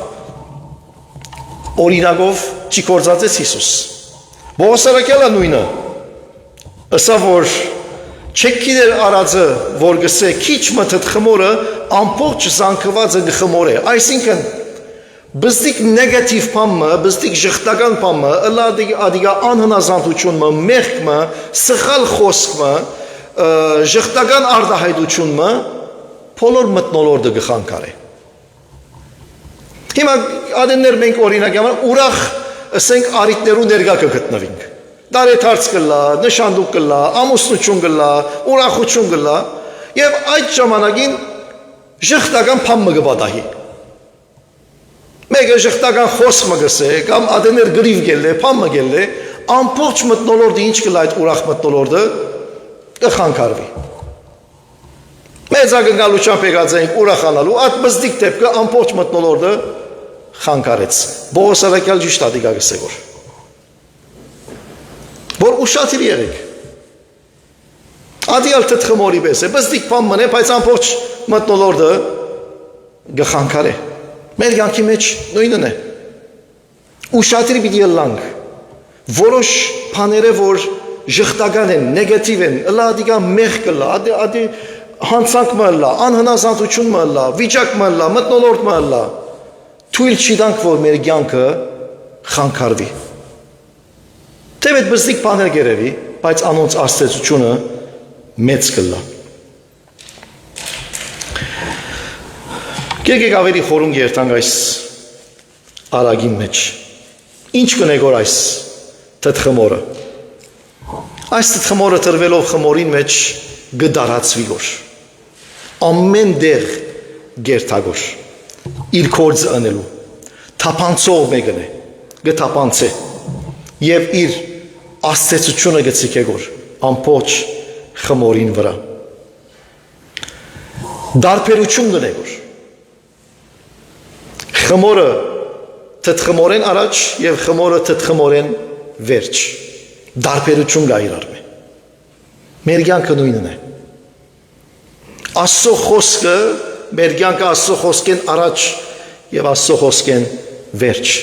օրինակով չի կործածեց Հիսուս։ Բողոսարակյալը նույնը, ասա որ չեք գիտեր արածը, որ գսե քիչ մը թթխմորը ամբողջ զանգվածը գխմոր է, այսինքն բզդիկ նեգատիվ բամը, բզդիկ ժխտական բամը, ըլադիգա անհնազանդությունը, մեղքը, սխալ խոսքը, ժխտական արտահայտությունը բոլոր մտնոլորտը գխանկար է։ Հիմա ադեններ մենք օրինակ համար ուրախ ասենք արիտներու ներկա կգտնվենք։ Դարեթարց կլա, նշանդուկ կլա, ամուսնություն կլա, ուրախություն կլա եւ այդ ժամանակին ժխտական բամը գբադահի։ Մեկը ժխտական խոսքը գսե, կամ ադեներ գրիվ գելե, բամը գելե, ամբողջ մտնոլորտը ինչ կլա այդ ուրախ մտնոլորտը կխանկարվի։ Մեծ ակնկալությամբ եկած ենք ուրախանալու, այդ բզդիկ դեպքը ամբողջ մտնոլորտը խանկարեց։ Բողոսարակյալ ճիշտ ադիգա գսեգոր։ Որ ուշադիր եղեք։ Ադիալ թթխմորի պես է, բզդիկ բան մնե, բայց ամբողջ մտնոլորտը գխանկարե։ Մեր յանքի մեջ նույնն է։ Ուշադիր պիտի ըլլանք։ Որոշ բաները, որ ժխտական են, նեգատիվ են, ըլլա ադիգա մեղ կլա, ադի հանցանք մը ըլլա, անհնազանդություն մը ըլլա, վիճակ մը ըլլա, մտնոլորտ մը ըլլա, թույլ չի տանք, որ մեր կյանքը խանգարվի։ Թեպետ բզդիկ բաներ գերևի, բայց անոնց աստեցությունը մեծ կլա։ Եկեք ավելի խորում երթանք այս արագին մեջ։ Ինչ կնեգոր այս թթխմորը։ Այս թթխմորը տրվելով խմորին մեջ գդարացվի գոր։ Ամեն դեղ գերթագոր։ Իր կորձը անելու։ Թափանցող մեկն է։ Գթափանցե։ Եվ իր աստեցությունը գցիկե գոր։ Ամբողջ խմորին վրա։ Դարբերություն գնեգոր։ Խմորը թթխմորեն առաջ եւ խմորը թթխմորեն վերջ։ Դարբերություն գա իրար մե։ Մեր կյանքը նույնն է։ Աստծո խոսքը մեր կյանքը Աստծո խոսքեն առաջ եւ Աստծո խոսքեն վերջ։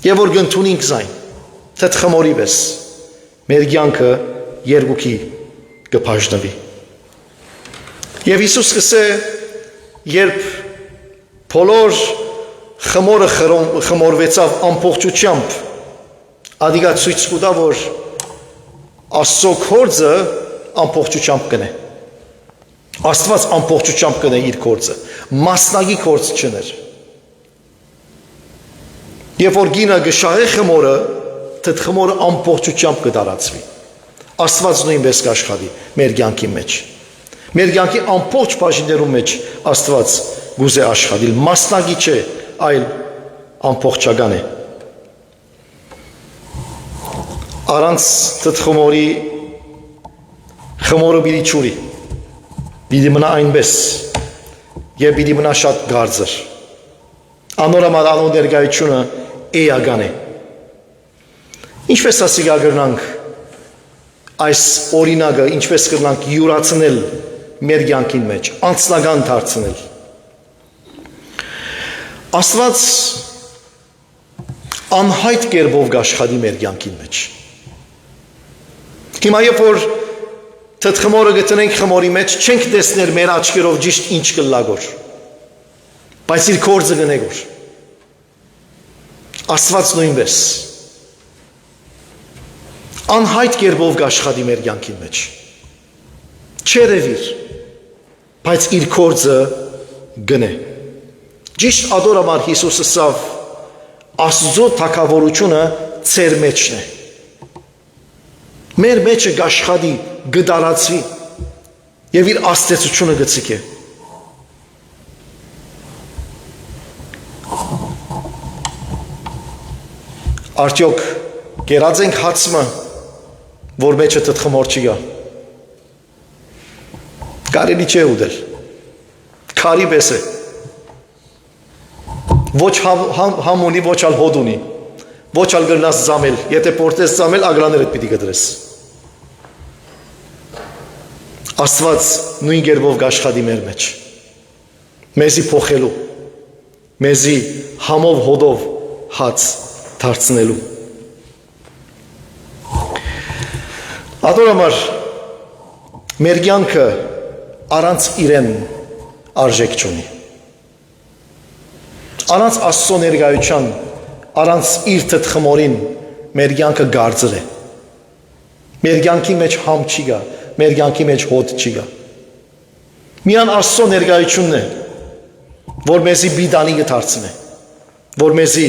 Եվ որ գտնունինք զայն, թթխմորի պես, մեր կյանքը երկուքի կփաժնվի։ Եվ Հիսուս սկսե, երբ բոլոր խմորը խմորվեցավ ամբողջությամբ, ադիգա ցույց կտա, որ Աստծո գործը ամբողջությամբ կնե։ Աստված ամբողջությամբ կնե իր գործը, մասնագի գործ չներ։ Երբ որ գինը գշահե խմորը, թթխմորը ամբողջությամբ կդարածվի։ Աստված նույնպես կաշխատի մեր կյանքի մեջ։ Մեր կյանքի ամբողջ բաժիններում մեջ Աստված գուզե աշխատել, մասնագի չէ, այլ ամբողջական է։ Առանց թթխմորի խմորը պիտի չուրի, պիտի մնա այնպես եւ պիտի մնա շատ գարձր։ Անորոմալ անոն ներկայությունը էական է։ Ինչպես ասի գարնանք այս օրինակը, ինչպես կրնանք յուրացնել մեր կյանքին մեջ, անձնական դարձնել։ Աստված անհայտ կերպով կաշխատի մեր կյանքին մեջ։ Հիմա երբ որ թթխմորը գտնենք խմորի մեջ, չենք տեսներ մեր աչքերով ճիշտ ինչ կլագոր, բայց իր գործը գնեգոր։ Աստված նույնպես անհայտ կերպով կաշխատի մեր կյանքին մեջ։ Չերևիր, բայց իր գործը գնե։ Ճիշտ ադորամար Հիսուսը սավ Աստծո թագավորությունը ծեր մեջն է։ Մեր մեջը գաշխատի, գդարացվի եւ իր աստեցությունը գցիկե։ Արդյոք կերած ենք հացմը, որ մեջը թթխմոր չի գա։ Կարելի չէ ուդել։ Քարի պես է։ Ոչ համ ունի, ոչ ալ հոդ ունի, ոչ ալ գրնաս զամել, եթե պորտես զամել, ագրաներդ պիտի գտրես։ Աստված նույն գերբով գաշխատի մեր մեջ, մեզի փոխելու, մեզի համով հոդով հաց դարձնելու։ Ադորամար մեր կյանքը առանց իրեն արժեք չունի։ Առանց Աստծո ներկայության, առանց իր թթխմորին մեր կյանքը գարձր է։ Մեր կյանքի մեջ համ չի գա, մեր կյանքի մեջ հոտ չի գա։ Միան Աստծո ներկայությունն է, որ մեզի բիդանի կդարձնե, որ մեզի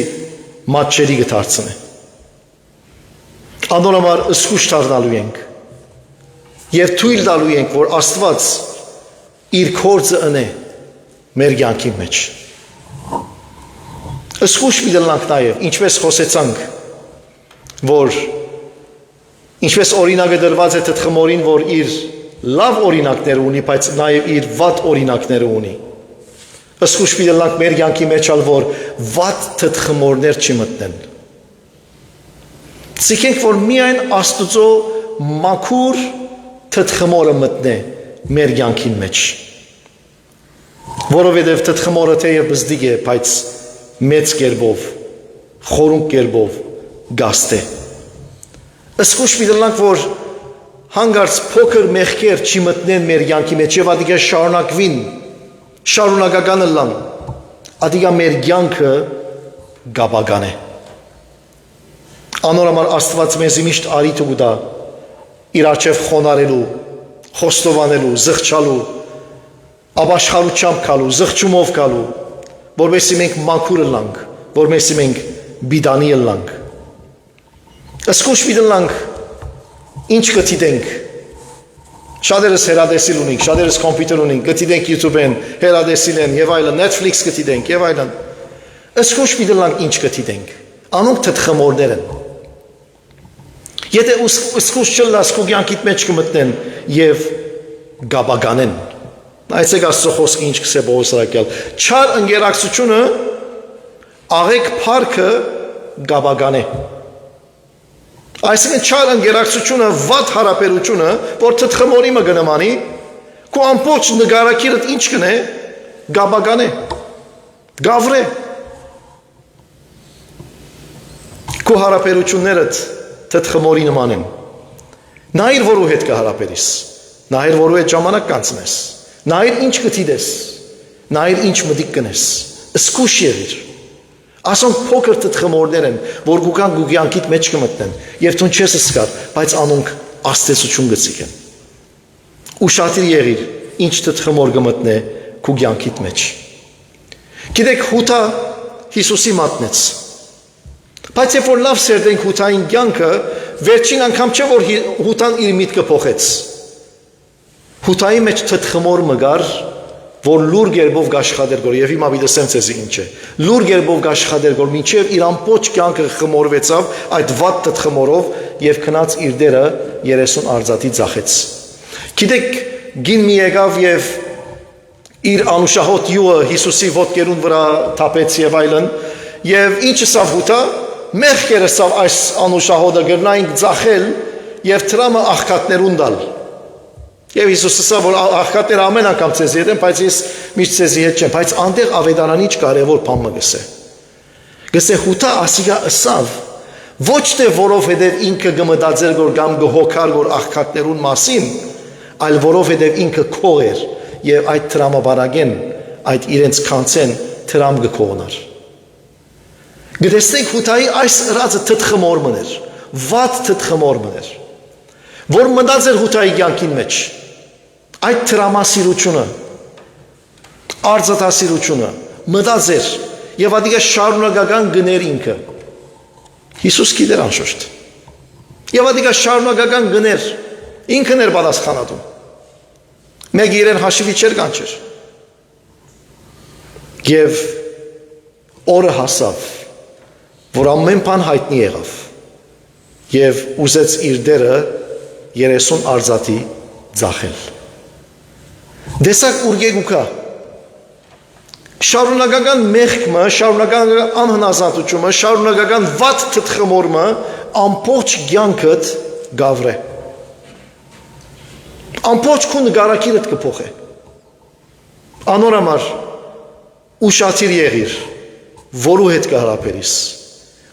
մատչելի կդարձնե։ Անորոմար ըսկուշ դառնալու ենք եւ թույլ տալու ենք, որ Աստված իր գործը ընե մեր կյանքի մեջ։ Ըսկուշ մի դլանք նաև, ինչպես խոսեցանք, որ ինչպես օրինակը դրված է թթխմորին, որ իր լավ օրինակները ունի, բայց նաև իր վատ օրինակները ունի։ Ըսկուշ մի դլանք մեր կյանքի մեջ ալ, որ վատ թթխմորներ չի մտնեն։ Ցիկենք, որ միայն Աստուծո մաքուր թթխմորը մտնե մեր կյանքին մեջ։ Որովհետև թթխմորը թեև բզդիկ է, բայց մեծ կերպով, խորունկ կերպով գաստ է։ Ըսկուշ մի դլանք, որ հանգարց փոքր մեղքեր չի մտնեն մեր կյանքի մեջ եւ ադիգա շարունակվին, շարունակական լան, ադիգա մեր կյանքը գաբական է։ Անորոմար Աստված մեզի միշտ արիթ ու դա իր առջև խոնարելու, խոստովանելու, զղջալու, ապաշխարությամբ գալու, զղջումով գալու, որովհետեւ մենք մաքուր լանք, որովհետեւ մենք բիդանի լանք։ Ըսկուշ մի դլանք, ինչ կտիտենք։ Շատերս հերադեսիլ ունենք, շատերս կոմպյուտեր ունենք, կտիտենք YouTube-ին, հերադեսիլ են եւ այլն, Netflix կտիտենք եւ այլն։ Ըսկուշ մի դլանք ինչ կտիտենք։ Անոնք թթխմորներ են։ Եթե ըսկուշ չլաս քո կյանքիդ մեջ կմտնեն եւ գաբականեն։ Այսեք Աստծո խոսքը ինչ կսե Պողոս Սրակյալ։ Չար ընկերակցությունը աղեկ փառքը գաբական է։ Այսինքն չար ընկերակցությունը, վատ հարաբերությունը, որ թթխմորի մը գնմանի, Քո ամբողջ նկարակիրդ ինչ կնե, գաբագան է, գավր է։ Քո հարաբերություններդ թթխմորի նման են։ Նայր որու հետ կհարաբերիս, նայր որու հետ ժամանակ կանցնես, նայր ինչ կթիդես, նայր ինչ մտիկ կնես, զգուշ եղիր։ Ասոնք փոքր թթխմորներ են, որ գուկան գուգյանքիդ մեջ կմտնեն, եւ դու չես սկար, բայց անոնք աստեցություն գցիկ են։ Ուշադիր եղիր, ինչ թթխմոր կմտնե քու կյանքիդ մեջ։ Գիտեք, հութա Հիսուսի մատնեց։ Բայց երբ որ լավ սերդենք հութային կյանքը, վերջին անգամ չէ որ հութան իր միտքը փոխեց։ Հութայի մեջ թթխմոր մգար, որ լուր գերբով գաշխադեր գոր, եւ հիմա բիդսեմ ցեզի ինչ է։ Լուր գերբով գաշխադեր գոր, մինչեւ իր ամբողջ կյանքը խմորվեցավ այդ վատ թթխմորով եւ քնած իր դերը 30 արձատի ծախեց։ Գիտեք, գին մի եկավ եւ իր անուշահոտ յուը Հիսուսի ոտքերուն վրա թափեց եւ այլն, եւ ինչը սա հութա մեղքերը սա այս անուշահոտը գրնային ծախել եւ տրամը աղքատներուն դալ։ Եվ Հիսուսը սա որ աղքատները ամեն անգամ ցեզի հետ են, բայց ես միշտ ցեզի հետ չեմ, բայց անտեղ ավետարանիչ կարևոր բան մը գսե։ Գսե հութա ասիգա ըսավ ոչ թե որովհետեւ ինքը գմտածեր որ կամ գհոքար որ աղքատներուն մասին, այլ որովհետեւ ինքը քող էր եւ այդ տրամաբարագեն այդ իրենց կանցեն տրամ գքողնար։ Գտեսնենք հութայի այս ըրածը թթխմոր մներ, վատ թթխմոր մներ, որ մտած էր հութայի կյանքին մեջ, այդ տրամասիրությունը, արձատասիրությունը, մտած էր, եւ ադիգա շարունակական գներ ինքը, Հիսուս գիտեր անշուշտ, եւ ադիգա շարունակական գներ, ինքն էր պատասխանատու, մեկ իրեն հաշիվի չեր կանչեր, եւ օրը հասավ, որ ամեն բան հայտնի եղավ եւ ուզեց իր դերը 30 արձատի ծախել։ Դեսակ ուրգեգուկա շարունակական մեղքը, շարունակական անհնազանդությունը, շարունակական վատ թթխմորը ամբողջ կյանքդ գավրե։ Ամբողջ քո նկարակիրդ կփոխե։ Անորամար ուշադիր եղիր, որու հետ կհարաբերիս։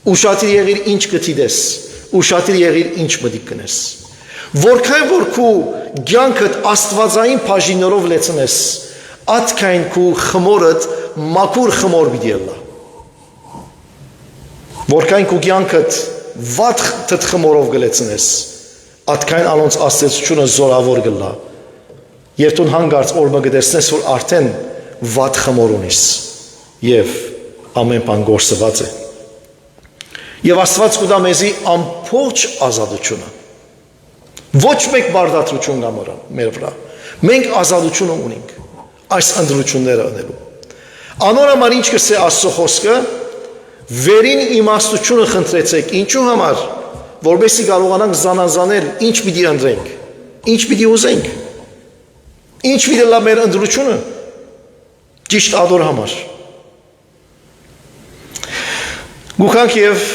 Ուշադիր եղիր ինչ կթիդես, ուշադիր եղիր ինչ մտիկ կնես։ Որքան որ քու կյանքդ աստվածային բաժիններով լեցնես, ատքային քու խմորդ մաքուր խմոր պիտի ելա։ Որքան քու կյանքդ վատ թթխմորով գլեցնես, ատքային անոնց աստեցությունը զորավոր գլա։ Եվ դու հանգարց օրը գտեսնես որ արդեն վատ խմոր ունիս եւ ամեն բան գործված է։ Եվ Աստված կուտա մեզի ամբողջ ազատությունը։ Ոչ մեկ բարդատրություն կա մեր վրա։ Մենք ազատությունը ունենք այս ընդրությունները անելու։ Անորամար ինչ կսե Աստծո խոսքը, վերին իմաստությունը խնդրեցեք, ինչու համար, որովհետեւ կարողանանք զանազանել ինչ պիտի ընտրենք, ինչ պիտի ուզենք, ինչ պիտի լա մեր ընդրությունը, ճիշտ ադոր համար։ Գուքանք եւ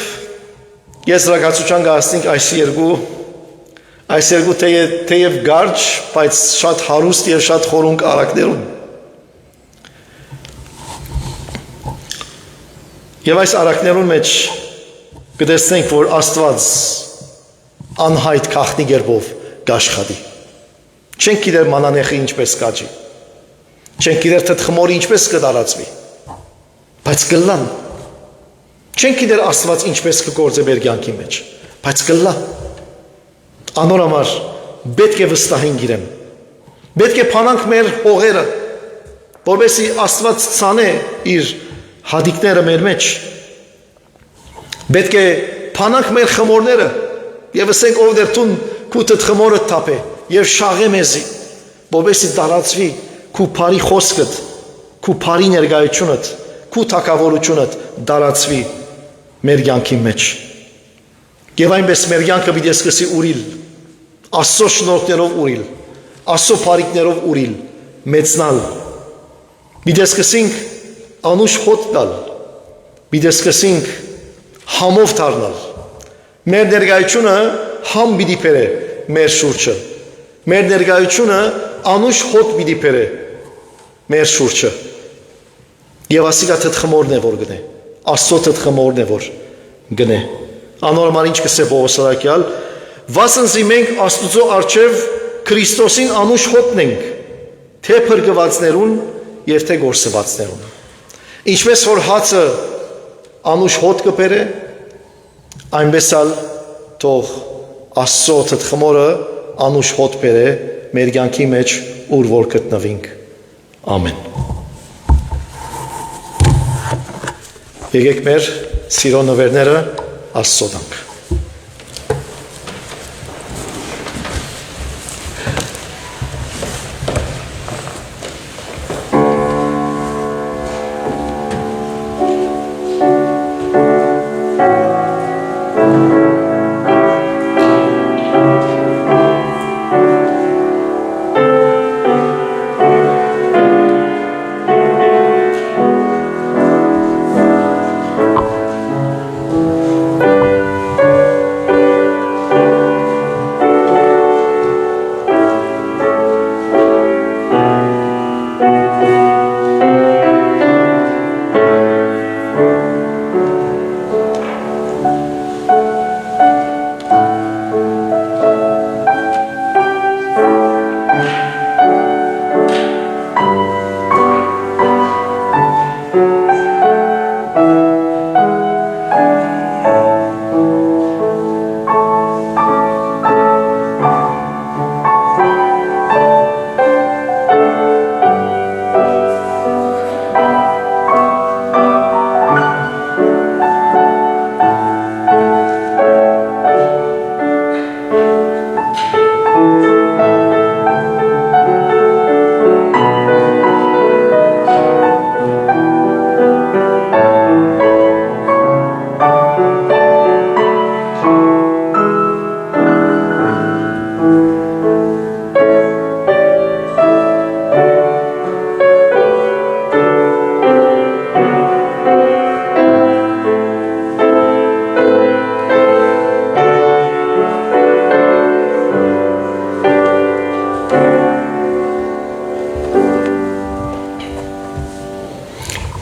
եզրակացության գասնենք այս երկու թեև գարջ, բայց շատ հարուստ եւ շատ խորունկ արակներուն։ Եվ այս արակներուն մեջ կտեսնենք, որ Աստված անհայտ քաղտնի գերբով կաշխատի։ Չենք գիտեր մանանեխի ինչպես կաճի։ Չենք գիտեր թթխմորի ինչպես կդարածվի։ Բայց կլան։ Չենք գիտեր Աստված ինչպես կգործե մեր կյանքի մեջ, բայց կլա։ Անորամար պետք է վստահենք իրեն։ Պետք է փանանք մեր հողերը, որովհետեւ Աստված ցանե իր հադիկները մեր մեջ։ Պետք է փանանք մեր խմորները եւ ասենք ով դեր տուն քու թթխմորը թափե եւ շաղե մեզի, որովհետեւ դարածվի քու բարի խոսքդ, քու բարի ներկայությունդ, քու թակավորությունդ դարածվի մեր կյանքի մեջ։ Եվ այնպես մեր կյանքը պիտի սկսի ուրիլ, Աստծո շնորհներով ուրիլ, Աստծո բարիքներով ուրիլ, մեծնալ։ Պիտի սկսենք անուշ հոտ տալ, պիտի սկսենք համով դառնալ։ Մեր ներկայությունը համ պիտի բերե մեր շուրջը, մեր ներկայությունը անուշ հոտ պիտի բերե մեր շուրջը։ Եվ ասիկա թթխմորն է որ գնե, Աստծո թթխմորն է որ գնե։ Անորմար ինչ կսե Պողոս առաքյալ, վասնզի մենք Աստուծո առջև Քրիստոսին անուշ հոտն ենք, թե փրկվածներուն եւ թե գործվածներուն։ Ինչպես որ հացը անուշ հոտ կբերե, այնպես էլ թող Աստծո թթխմորը անուշ հոտ բերե մեր կյանքի մեջ, ուր որ գտնվենք։ Ամեն։ Եկեք մեր սիրո նվերները Աստծո տանք։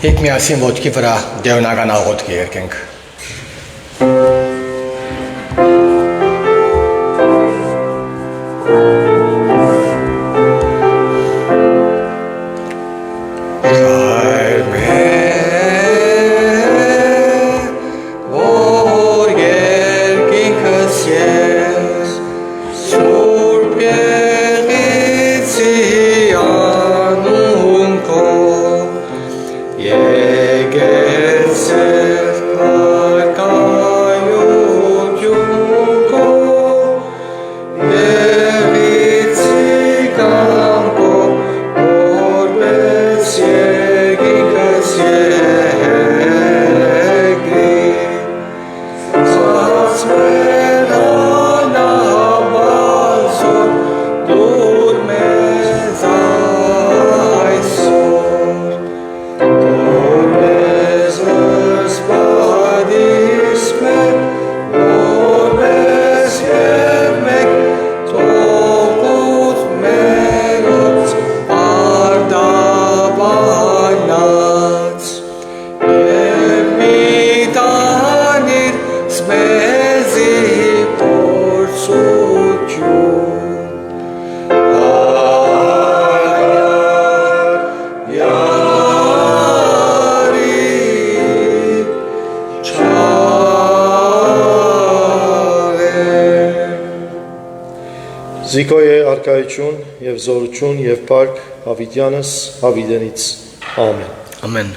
Եկ միասին ոտքի վրա դեոնական աղոտք երկենք։ Զիկոյ է արկայություն և զորություն և պարկ Հավիտյանս Հավիտենից, ամեն։ Ամեն։